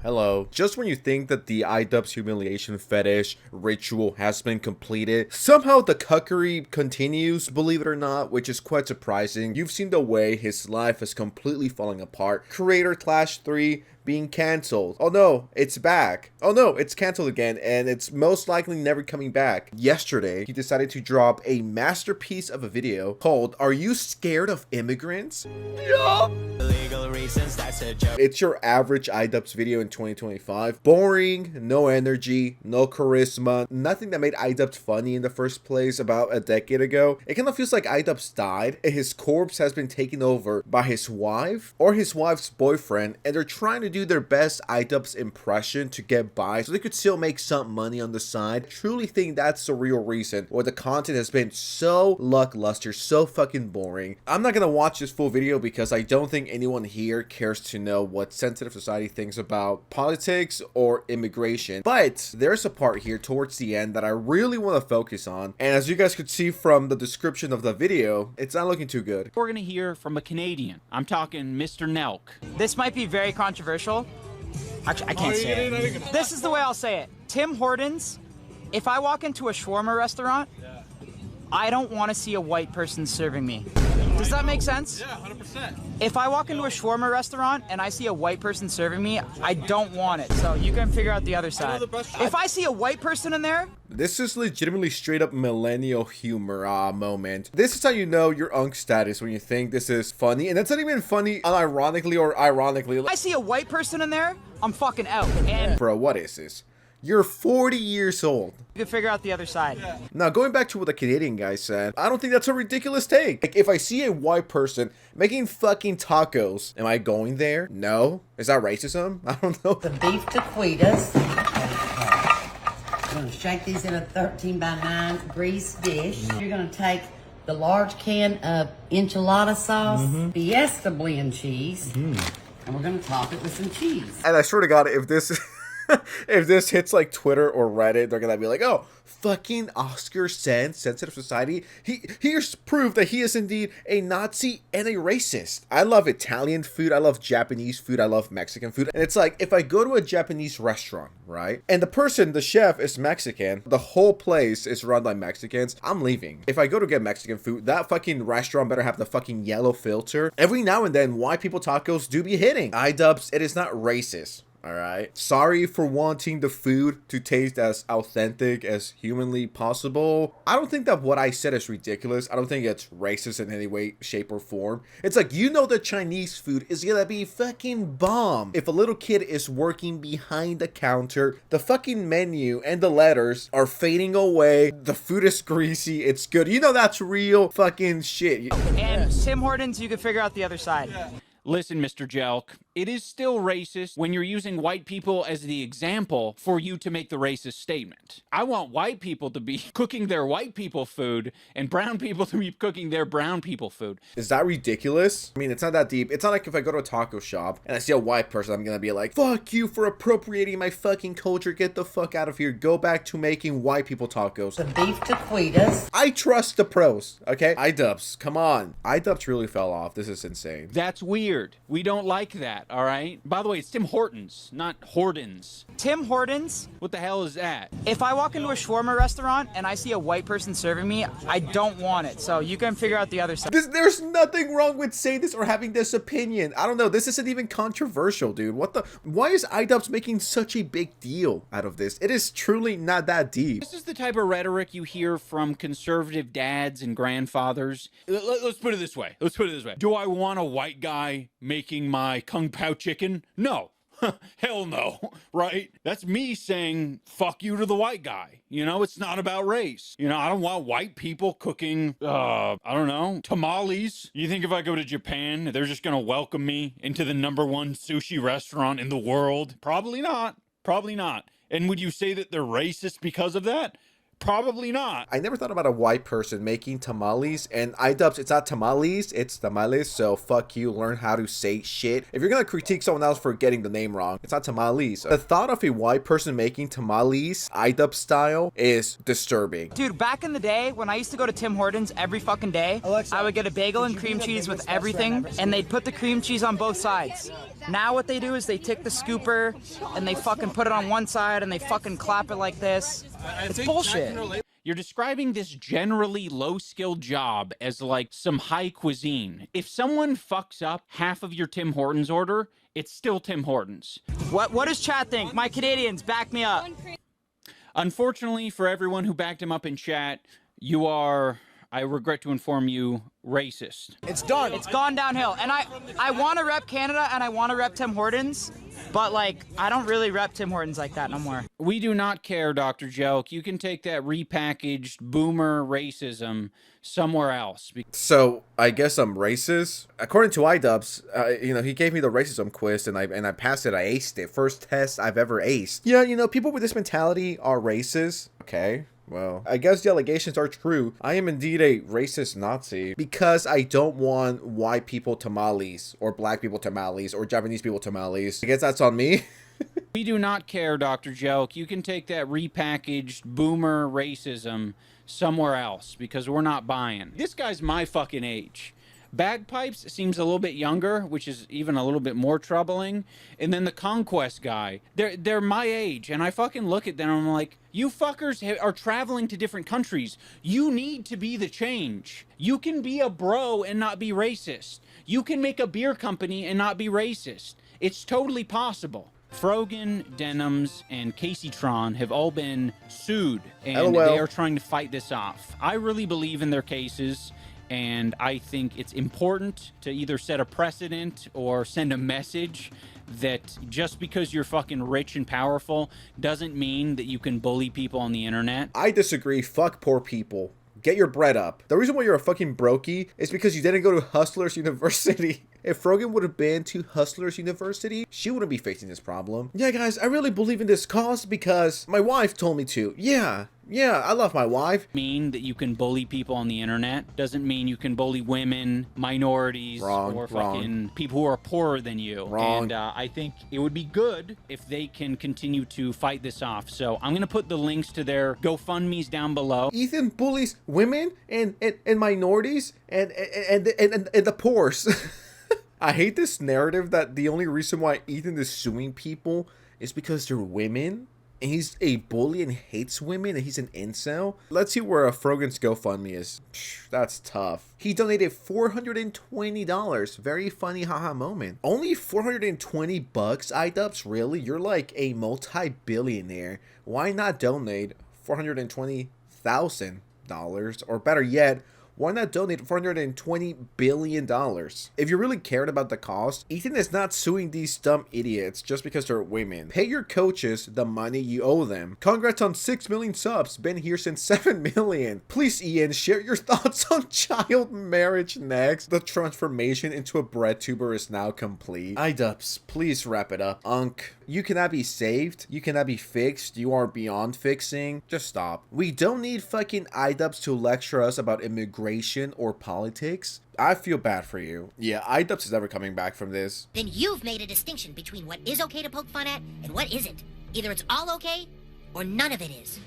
Hello. Just when you think that the Idubbbz humiliation fetish ritual has been completed, somehow the cuckery continues, believe it or not, which is quite surprising. You've seen the way his life is completely falling apart. Creator Clash 3 being cancelled. Oh no, it's back. Oh no, it's canceled again, and it's most likely never coming back. Yesterday, he decided to drop a masterpiece of a video called "Are You Scared of Immigrants?" Yeah. It's your average Idubbbz video in 2025. Boring, no energy, no charisma, nothing that made Idubbbz funny in the first place about a decade ago. It kind of feels like Idubbbz died and his corpse has been taken over by his wife or his wife's boyfriend, and they're trying to do their best Idubbbz impression to get by so they could still make some money on the side. I truly think that's the real reason why the content has been so lackluster, so fucking boring. I'm not gonna watch this full video because I don't think anyone here cares to know what sensitive society thinks about politics or immigration, but there's a part here towards the end that I really want to focus on, and as you guys could see from the description of the video, it's not looking too good. We're gonna hear from a Canadian. I'm talking Mr. Nelk. This might be very controversial. Actually, I can't say it. This is the way I'll say it. Tim Hortons, if I walk into a shawarma restaurant, I don't want to see a white person serving me. Does that make sense? Yeah, 100%. If I walk into a shawarma restaurant and I see a white person serving me, I don't want it. So you can figure out the other side. If I see a white person in there... This is legitimately straight up millennial humor moment. This is how you know your unk status, when you think this is funny. And that's not even funny unironically or ironically. If I see a white person in there, I'm fucking out. And bro, what is this? You're 40 years old. You can figure out the other side. Yeah. Now, going back to what the Canadian guy said, I don't think that's a ridiculous take. Like, if I see a white person making fucking tacos, am I going there? No. Is that racism? I don't know. The beef taquitas. You're going to shake these in a 13 by 9 grease dish. You're going to take the large can of enchilada sauce, Fiesta blend cheese, and we're going to top it with some cheese. And I swear to God, if this if this hits like Twitter or Reddit, they're gonna be like, oh, fucking Oscar said sensitive society. Here's proof that he is indeed a Nazi and a racist. I love Italian food, I love Japanese food, I love Mexican food. And it's like, if I go to a Japanese restaurant, right, and the chef is Mexican, the whole place is run by Mexicans, I'm leaving. If I go to get Mexican food, that fucking restaurant better have the fucking yellow filter. Every now and then, white people tacos do be hitting. Idubbbz, it is not racist. Alright, sorry for wanting the food to taste as authentic as humanly possible. I don't think that what I said is ridiculous. I don't think it's racist in any way, shape, or form. It's like, you know, the Chinese food is gonna be fucking bomb. If a little kid is working behind the counter, the fucking menu and the letters are fading away, the food is greasy, it's good. You know that's real fucking shit. And Tim Hortons, you can figure out the other side. Yeah. Listen, Mr. Jelk, it is still racist when you're using white people as the example for you to make the racist statement. I want white people to be cooking their white people food and brown people to be cooking their brown people food. Is that ridiculous? I mean, it's not that deep. It's not like if I go to a taco shop and I see a white person, I'm gonna be like, fuck you for appropriating my fucking culture. Get the fuck out of here. Go back to making white people tacos. The beef taquitas. I trust the pros, okay? Idubbbz, come on. Idubbbz really fell off. This is insane. That's weird. We don't like that, all right? By the way, it's Tim Hortons, not Hortons. Tim Hortons, What the hell is that? if I walk into a shawarma restaurant and I see a white person serving me, I don't want it. So you can figure out the other side. There's nothing wrong with saying this or having this opinion. I don't know. This isn't even controversial, dude. Why is Idubbbz making such a big deal out of this? It is truly not that deep. This is the type of rhetoric you hear from conservative dads and grandfathers. Let's put it this way. Do I want a white guy making my kung pao chicken? No. Hell no, right? That's me saying fuck you to the white guy. You know, it's not about race. You know, I don't want white people cooking, I don't know, tamales. You think if I go to Japan, they're just gonna welcome me into the #1 sushi restaurant in the world? Probably not. Probably not. And would you say that they're racist because of that? Probably not. I never thought about a white person making tamales, and Idubbbz, it's not tamales, it's tamales, so fuck you, learn how to say shit. If you're gonna critique someone else for getting the name wrong, it's not tamales. The thought of a white person making tamales, Idubbbz style, is disturbing. Dude, back in the day, when I used to go to Tim Hortons every fucking day, I would get a bagel and cream cheese with everything, and they'd put the cream cheese on both sides. Now what they do is they take the scooper, and they fucking put it on one side, and they fucking clap it like this. It's bullshit. You're describing this generally low-skilled job as like some high cuisine. If someone fucks up half of your Tim Hortons order, it's still Tim Hortons. What does chat think? My Canadians, back me up. Unfortunately for everyone who backed him up in chat, you are, I regret to inform you, racist. It's done. It's gone downhill. And I want to rep Canada and I want to rep Tim Hortons, but like, I don't really rep Tim Hortons like that no more. We do not care, Dr. Joke. You can take that repackaged boomer racism somewhere else. So I guess I'm racist. According to Idubbbz, you know, he gave me the racism quiz and I passed it. I aced it. First test I've ever aced. Yeah, you know, people with this mentality are racist. Okay. Well, I guess the allegations are true. I am indeed a racist Nazi because I don't want white people tamales or black people tamales or Japanese people tamales. I guess that's on me. We do not care, Dr. Joke. You can take that repackaged boomer racism somewhere else because we're not buying. This guy's my fucking age. Bagpipes seems a little bit younger, which is even a little bit more troubling. And then the Conquest guy, they're my age, and I fucking look at them and I'm like, you fuckers are traveling to different countries. You need to be the change. You can be a bro and not be racist. You can make a beer company and not be racist. It's totally possible. Frogan, Denims, and Casey Tron have all been sued, and they are trying to fight this off. I really believe in their cases. And I think it's important to either set a precedent or send a message that just because you're fucking rich and powerful doesn't mean that you can bully people on the internet. I disagree. Fuck poor people. Get your bread up. The reason why you're a fucking brokey is because you didn't go to Hustlers University. If Frogan would have been to Hustlers University, she wouldn't be facing this problem. Yeah, guys, I really believe in this cause because my wife told me to. Yeah, I love my wife. Mean that you can bully people on the internet doesn't mean you can bully women, minorities, or fucking people who are poorer than you. And I think it would be good if they can continue to fight this off. So I'm gonna put the links to their GoFundMe's down below. Ethan bullies women and minorities and the poors. I hate this narrative that the only reason why Ethan is suing people is because they're women. And he's a bully and hates women and he's an incel. Let's see where Frogan's GoFundMe is. That's tough. He donated $420. Very funny haha moment. Only 420 bucks, Idubbbz? Really? You're like a multi-billionaire. Why not donate $420,000? Or better yet, why not donate $420 billion? If you really cared about the cost, Ethan is not suing these dumb idiots just because they're women. Pay your coaches the money you owe them. Congrats on 6 million subs. Been here since 7 million. Please, Ian, share your thoughts on child marriage next. The transformation into a bread tuber is now complete. Idubbbz, please wrap it up. You cannot be saved. You cannot be fixed. You are beyond fixing. Just stop. We don't need fucking Idubbbz to lecture us about immigration or politics. I feel bad for you. Yeah, Idubbbz is never coming back from this. Then you've made a distinction between what is okay to poke fun at and what isn't. Either it's all okay or none of it is.